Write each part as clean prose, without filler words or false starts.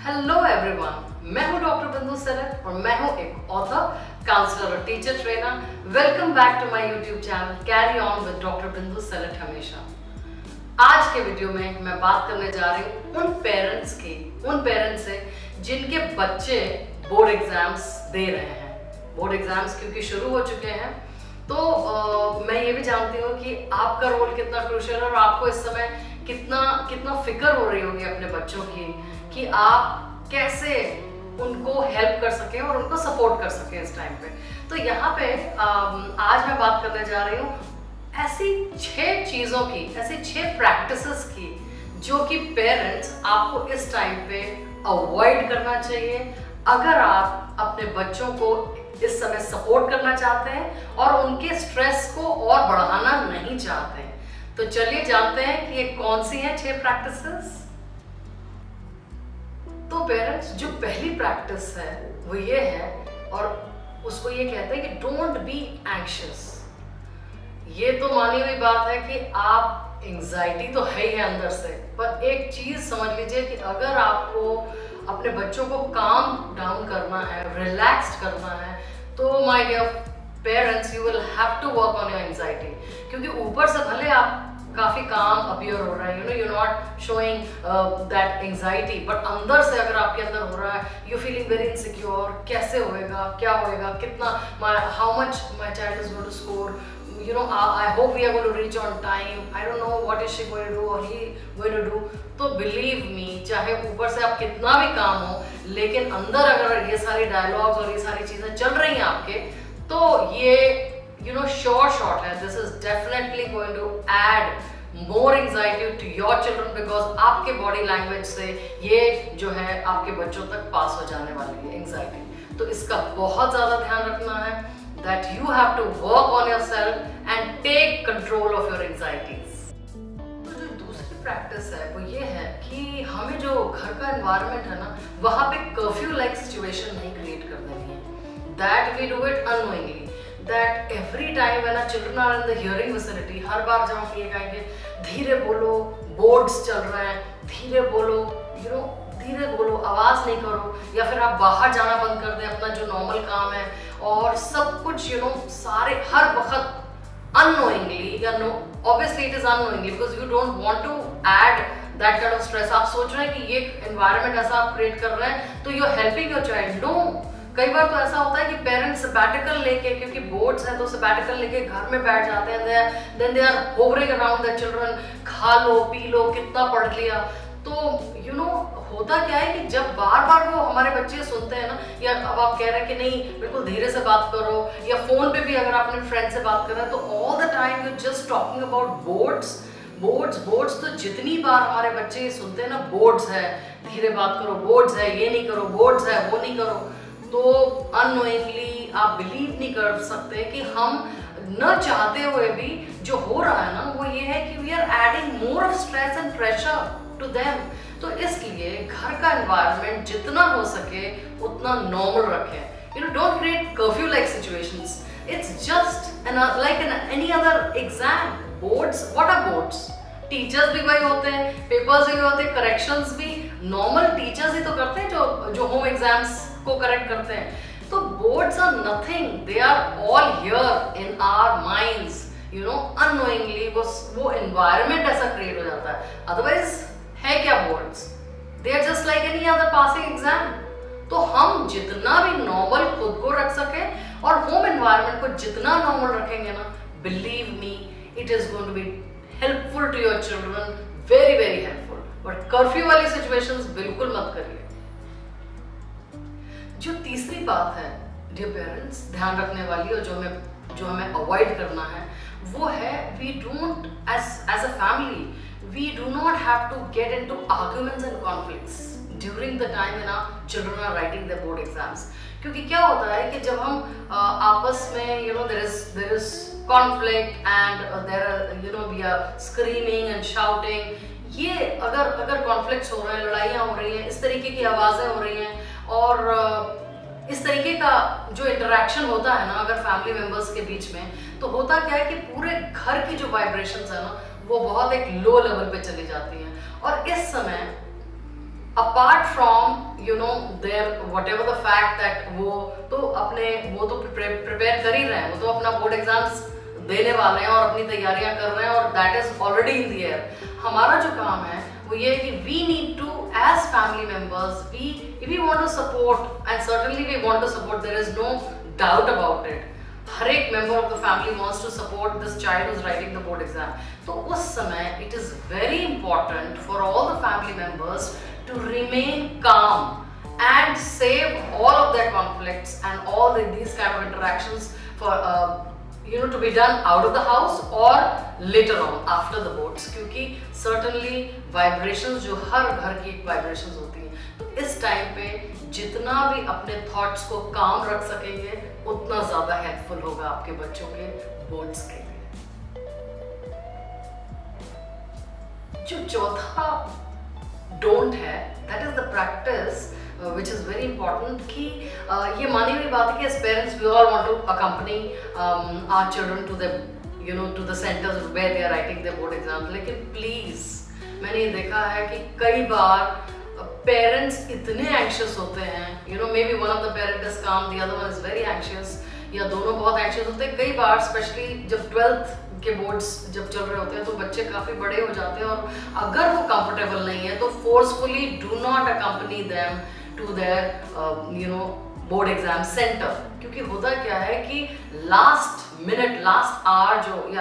Hello everyone, मैं हूं doctor Bindu सैलट और मैं हूं एक ऑथर, काउंसलर और teacher trainer. Welcome back to my YouTube channel carry on with doctor Bindu Sailat हमेशा। आज के वीडियो में मैं बात करने जा रही हूं उन पेरेंट्स से जिनके बच्चे बोर्ड एग्जाम्स दे रहे हैं। बोर्ड एग्जाम्स क्योंकि शुरू हो चुके हैं, तो मैं ये भी जानती हूँ कि आपका रोल कितना क्रूशियल है और आपको इस समय कितना फिक्र हो रही होगी अपने बच्चों की कि आप कैसे उनको हेल्प कर सकें और उनको सपोर्ट कर सकें इस टाइम पे। तो यहाँ पे आज मैं बात करने जा रही हूँ ऐसी 6 चीज़ों की, ऐसी 6 प्रैक्टिसेस की जो कि पेरेंट्स आपको इस टाइम पे अवॉइड करना चाहिए अगर आप अपने बच्चों को इस समय सपोर्ट करना चाहते हैं और उनके स्ट्रेस को और बढ़ाना नहीं चाहते हैं। तो चलिए जानते हैं कि ये कौन सी हैं 6 प्रैक्टिसेस। तो पेरेंट्स, जो पहली प्रैक्टिस है वो ये है और उसको ये कहते हैं कि डोंट बी एंग्शियस। ये तो मानी हुई बात है कि आप एंजाइटी तो है ही अंदर से, पर एक चीज समझ लीजिए कि अगर आपको अपने बच्चों को काम डाउन करना है, रिलैक्स्ड करना है, तो my dear parents, you will have to work on your anxiety. क्योंकि ऊपर से भले आप काफी काम अपीयर हो रहा है, you not showing that anxiety, but अंदर से अगर आपके अंदर हो रहा है, यू फीलिंग वेरी इनसिक्योर, कैसे होएगा, क्या होएगा, कितना how much my child is going to score, you know, I hope we are going to reach on time, I don't know what is she going to do or he going to do। तो believe me, चाहे ऊपर से आप कितना भी काम हो, लेकिन अंदर अगर ये सारी डायलॉग्स और ये सारी चीजें चल रही हैं आपके, तो ये sure shot है, this is definitely going to add more anxiety to your children because आपके बॉडी लैंग्वेज से ये जो है आपके बच्चों तक पास हो जाने वाली है एंजाइटी। तो इसका बहुत ज्यादा ध्यान रखना है that you have to work on yourself and take control of your anxieties। तो जो दूसरी प्रैक्टिस है वो ये है कि हमें जो घर का एनवायरनमेंट है ना, वहाँ पे कर्फ्यू लाइक सिचुएशन नहीं क्रिएट कर देनी है। That we do it unknowingly, that every time when our children are in the hearing vicinity, हर बार जब हम ये कहेंगे धीरे बोलो, बोर्ड्स चल रहे हैं, धीरे बोलो, धीरे बोलो, आवाज नहीं करो, या फिर आप बाहर जाना बंद कर दें, अपना जो नॉर्मल काम है और सब कुछ सारे हर वक्त unknowingly, या no, obviously it is unknowingly because you don't want to add that kind of stress। आप सोच रहे हैं कि ये environment ऐसा आप क्रिएट कर रहे हैं तो you are helping your child। No, कई बार तो ऐसा होता है कि पेरेंट्स सैबैटिकल लेके, क्योंकि बोर्ड्स है तो सैबैटिकल लेके घर में बैठ जाते हैं, then they are hovering around the children, खा लो पी लो, कितना पढ़ लिया। तो होता क्या है कि जब बार बार वो हमारे बच्चे सुनते हैं ना, या अब आप कह रहे हैं कि नहीं बिल्कुल धीरे से बात करो, या फोन पे भी अगर आप अपने फ्रेंड से बात कर रहे हैं, तो all the time you just talking about boards. तो जितनी बार हमारे बच्चे सुनते हैं ना, बोर्ड्स है, धीरे बात करो, बोर्ड्स है, ये नहीं करो, बोर्ड्स है, वो नहीं करो, तो अननोइंगली आप बिलीव नहीं कर सकते कि हम न चाहते हुए भी जो हो रहा है ना, वो ये है कि we are adding more of stress and pressure to them. तो इसलिए घर का एनवायरनमेंट जितना हो सके उतना नॉर्मल रखें। Don't create curfew like situations. It's just like any other exam. Boards, what are boards? Teachers भी वही होते हैं, पेपर्स भी होते हैं, करेक्शंस भी नॉर्मल टीचर्स ही तो करते हैं जो होम एग्जाम्स को करेक्ट करते हैं। तो boards are nothing, they are all here in our minds. Unknowingly वो एनवायरनमेंट ऐसा क्रिएट हो जाता है। अदरवाइज है क्या boards? They are just like any other passing exam. तो हम जितना भी नॉर्मल खुद को रख सके और होम एनवायरनमेंट को जितना नॉर्मल रखेंगे ना, believe me, it is going to be helpful to your children, very very helpful. But curfew वाली सिचुएशंस बिल्कुल मत करिए। जो तीसरी बात है डियर पेरेंट्स ध्यान रखने वाली और जो हमें अवॉइड करना है, वो है we don't as a family we do not have to get into arguments and conflicts during the time when our children are writing their board exams। क्योंकि क्या होता है कि जब हम आपस में there is conflict and there are we are screaming and shouting। ये अगर conflicts हो रहे हैं, लड़ाइयाँ हो रही हैं, इस तरीके की आवाज़ें हो रही हैं और इस तरीके का जो इंटरेक्शन होता है ना अगर फैमिली मेंबर्स के बीच में, तो होता क्या है कि पूरे घर की जो वाइब्रेशंस है ना, वो बहुत एक लो लेवल पे चली जाती हैं। और इस समय apart from their whatever the fact that वो तो प्रिपेयर कर ही रहे हैं, वो तो अपना बोर्ड एग्जाम्स देने वाले हैं और अपनी तैयारियां कर रहे हैं और that is already in the air. हमारा जो काम है वो ये है कि we need to as family members we want to support and certainly we want to support, there is no doubt about it. हर एक member of the family wants to support this child who is writing the board exam. तो उस समय it is very important for all the family members to remain calm and save all of their conflicts and all these kind of interactions for to be done out of the house or later on after the boards, क्योंकि certainly vibrations जो हर घर की एक vibrations होती हैं, तो इस time पे जितना भी अपने thoughts को calm रख सकेंगे उतना ज़्यादा helpful होगा आपके बच्चों के boards के लिए। जो चौथा डोंट है, that is the practice which is very important कि ये मानी हुई बात है कि as parents we all want to accompany our children to the centres where they are writing their board exams, लेकिन प्लीज मैंने ये देखा है कि कई बार पेरेंट्स इतने एंशियस होते हैं, may be one of the parent is calm, the other one is very anxious, या दोनों बहुत एंशियस होते हैं। कई बार स्पेशली जब 12th के बोर्ड्स जब चल रहे होते हैं तो बच्चे काफी बड़े हो जाते हैं और अगर वो कंफर्टेबल नहीं है तो forcefully do not accompany them to their board exam centre, क्योंकि होता क्या है कि last minute, last hour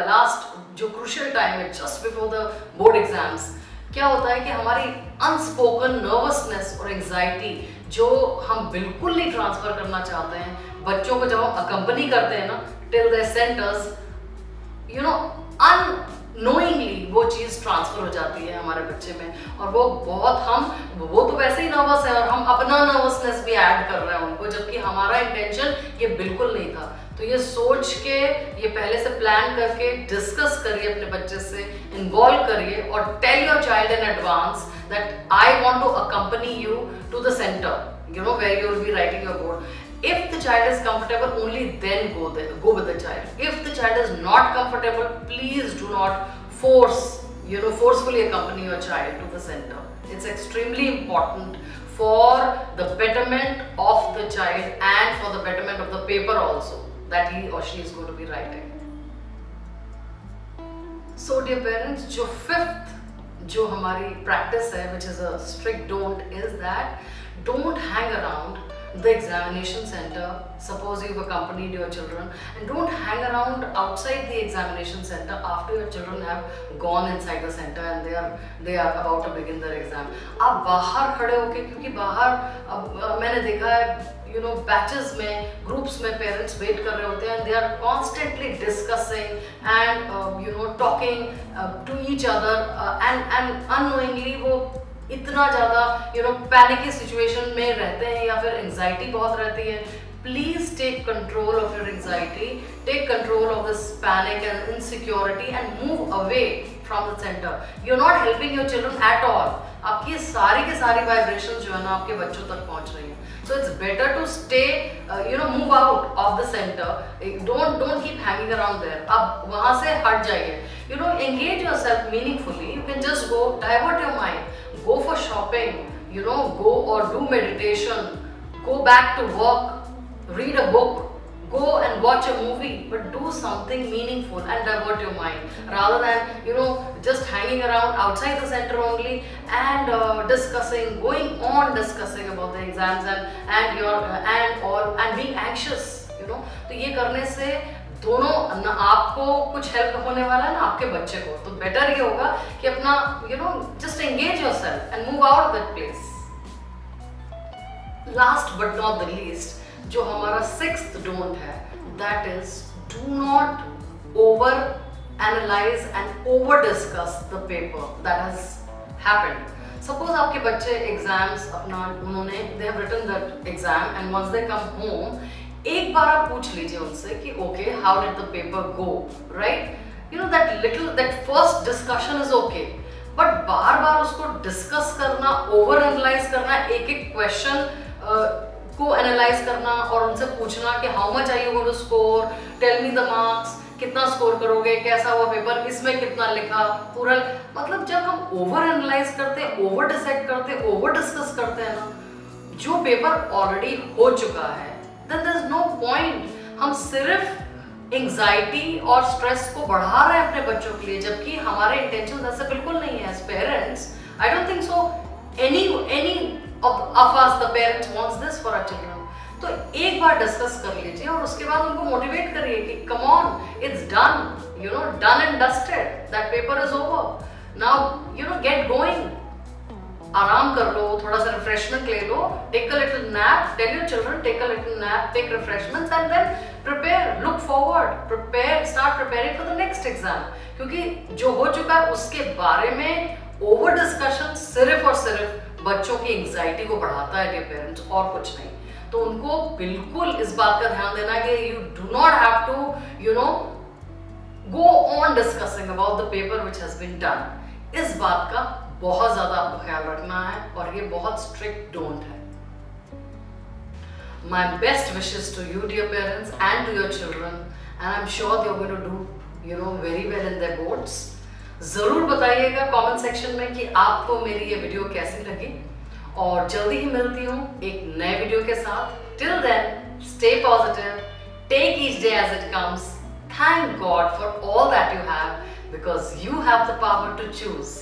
last जो क्रूशियल टाइम है just before the board exams, क्या होता है कि हमारी अनस्पोकन नर्वसनेस और एंजाइटी जो हम बिल्कुल नहीं ट्रांसफर करना चाहते हैं, बच्चों को जब हम अकम्पनी करते हैं ना टिल देयर सेंटर्स, अननोइंगली वो चीज ट्रांसफर हो जाती है हमारे बच्चे में और वो तो वैसे ही नर्वस है और हम अपना नर्वसनेस भी ऐड कर रहे हैं उनको, जबकि हमारा इंटेंशन ये बिल्कुल नहीं था। तो ये सोच के, ये पहले से प्लान करके डिस्कस करिए अपने बच्चे से, इन्वॉल्व करिए और tell your child in advance that I want to accompany you to the centre where you will be writing your board. If the child is comfortable, only then go with the child. If the child is not comfortable, please do not forcefully accompany your child to the center. It's extremely important for the betterment of the child and for the betterment of the paper also that he or she is going to be writing. So dear parents, जो fifth जो हमारी practice है, which is a strict don't, is that don't hang around the examination center. Suppose you've accompanied your children, and don't hang around outside the examination center after your children have gone inside the center and they are about to begin their exam. आप बाहर खड़े होके, क्योंकि बाहर मैंने देखा है batches में, ग्रुप्स में पेरेंट्स वेट कर रहे होते हैं, they are constantly discussing and talking to each other and unknowingly वो इतना ज़्यादा पैनिक की सिचुएशन में रहते हैं या फिर एंजाइटी बहुत रहती है। Please take control of your anxiety, take control of this panic and insecurity and move away from the center. You're not helping your children at all. आपकी सारी के सारी vibrations जो है ना आपके बच्चों तक पहुंच रही हैं। So it's better to stay, move out of the center. Don't keep hanging around there. अब वहाँ से हट जाइए. Engage yourself meaningfully. You can just go, divert your mind, go for shopping, go or do meditation, go back to work. Read a book, go and watch a movie, but do something meaningful and divert your mind rather than just hanging around outside the center only and going on discussing about the exams and being anxious. तो ये करने से दोनों ना आपको कुछ help होने वाला है ना आपके बच्चे को, तो बेटर ये होगा कि अपना just engage yourself and move out of that place. Last but not the least, जो हमारा सिक्स्थ डोंट है, that is do not over analyse and over discuss the paper that has happened. Suppose आपके बच्चे exams they have written that exam and once they come home, एक बार आप पूछ लीजिए उनसे कि okay how did the paper go, right? That first discussion is okay, but बार बार उसको डिस्कस करना, ओवर एनालाइज करना, एक एक क्वेश्चन को एनालाइज करना और उनसे पूछना कि how much are you going to score, tell me the marks, कितना स्कोर करोगे, कैसा हुआ पेपर, इसमें कितना लिखा, पूरा मतलब जब हम ओवर एनालाइज करते हैं, ओवर डिसाइड करते हैं, ओवर डिस्कस करते हैं ना, जो पेपर ऑलरेडी हो चुका है, then there is no point. हम सिर्फ एंजाइटी और स्ट्रेस को बढ़ा रहे हैं अपने बच्चों के लिए, जबकि हमारे इंटेंशन ऐसे बिल्कुल नहीं है। As parents I don't think so any of us the parents wants this for our children. तो एक बार डिस्कस कर लीजिए और उसके बाद उनको मोटिवेट करिए कि come on, it's done, you know, done and dusted, that paper is over, now you know get going, आराम कर लो, थोड़ा सा रिफ्रेशमेंट ले लो, take a little nap, tell your children take a little nap, take refreshments and then prepare, look forward, prepare, start preparing for the next exam, क्योंकि जो हो चुका है उसके बारे में ओवर डिस्कशन सिर्फ और सिर्फ बच्चों की एंजाइटी को बढ़ाता है डियर पेरेंट्स, और कुछ नहीं। तो उनको बिल्कुल इस बात का ध्यान देना है कि you do not have to you know go on discussing about the paper which has been done. इस बात का बहुत ज्यादा आपको ख्याल रखना है और ये बहुत स्ट्रिक्ट डोंट है। My best wishes to you dear parents and to your children, and I'm sure they're going to do you know very well in their boards. जरूर बताइएगा कमेंट सेक्शन में कि आपको मेरी ये वीडियो कैसी लगी, और जल्दी ही मिलती हूँ एक नए वीडियो के साथ। Till then stay positive, take each day as it comes, thank God for all that you have, because you have the power to choose.